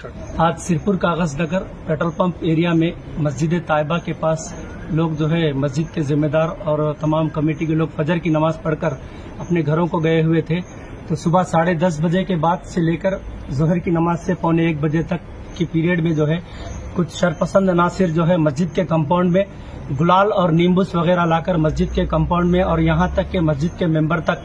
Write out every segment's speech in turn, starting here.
आज सिरपुर कागज नगर petrol pump area में मस्जिद तायबा के पास लोग जो है मस्जिद के जिम्मेदार और तमाम कमेटी के लोग फजर की नमाज पढ़कर अपने घरों को गए हुए थे। तो सुबह 10:30 बजे के बाद से लेकर जोहर की नमाज से 1:45 बजे तक की पीरियड में जो है कुछ शरपसंद नासिर जो है मस्जिद के कंपाउंड में गुलाल और नींबूस वगैरह लाकर मस्जिद के कंपाउंड में और यहां तक के मस्जिद के मेंबर तक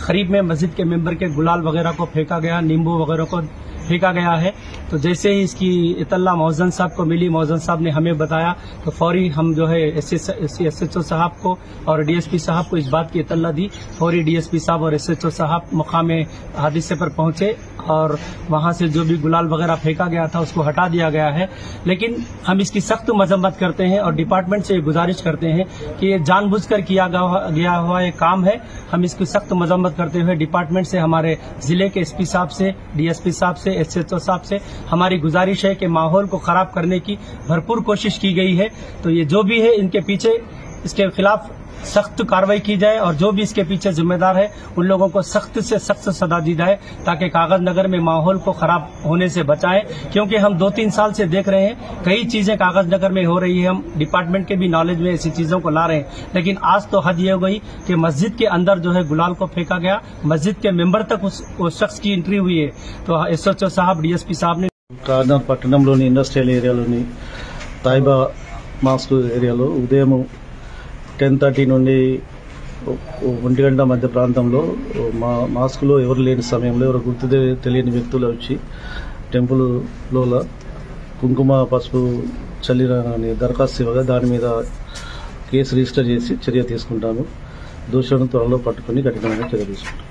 करीब में मस्जिद के मेंबर के गुलाल वगैरह को फेंका गया, नींबू वगैरह को फेंका गया है। तो जैसे ही इसकी इतला मौजन साहब को मिली, मौजन साहब ने हमें बताया तो फौरी हम जो है एसएचओ साहब को और डीएसपी साहब को इस बात की इतला दी। फौरी डीएसपी साहब और एसएचओ साहब मुकाम हादसे पर पहुंचे और वहां से जो भी गुलाल वगैरह फेंका गया था उसको हटा दिया गया है। लेकिन हम इसकी सख्त मजम्मत करते हैं और डिपार्टमेंट से गुजारिश करते हैं कि ये जानबूझकर किया गया हुआ ये काम है। हम इसकी सख्त मजम्मत करते हुए डिपार्टमेंट से, हमारे जिले के एसपी साहब से, डीएसपी साहब से, एसएचओ साहब से हमारी गुजारिश है कि माहौल को खराब करने की भरपूर कोशिश की गई है। तो ये जो भी है इनके पीछे, इसके खिलाफ सख्त कार्रवाई की जाए और जो भी इसके पीछे जिम्मेदार है उन लोगों को सख्त से सख्त सजा दी जाए ताकि कागज नगर में माहौल को खराब होने से बचाएं। क्योंकि हम 2-3 साल से देख रहे हैं कई चीजें कागज नगर में हो रही है, हम डिपार्टमेंट के भी नॉलेज में ऐसी चीजों को ला रहे हैं। लेकिन आज तो हद ये हो गई कि मस्जिद के अंदर जो है गुलाल को फेंका गया, मस्जिद के मेंबर तक उस शख्स की एंट्री हुई है। तो एसएचओ साहब, डीएसपी साहब ने కాకినాడ పట్టణంలోని ఇండస్ట్రియల్ ఏరియాలోని తాయిబా మాస్క్ ఏరియాలో ఉదయం 10:30 నుండి 1 గంట మధ్య ప్రాంతంలో మాస్కులో ఎవరు లేని సమయంలో ఎవరు గుర్తు తెలియని వ్యక్తులు వచ్చి టెంపుల్లో కుంకుమ పసుపు చల్లిన దరఖాస్తు ఇవ్వగా దాని మీద కేసు రిజిస్టర్ చేసి చర్య తీసుకుంటాము. దోషులను త్వరలో పట్టుకుని కఠినంగా చర్య తీసుకుంటాం.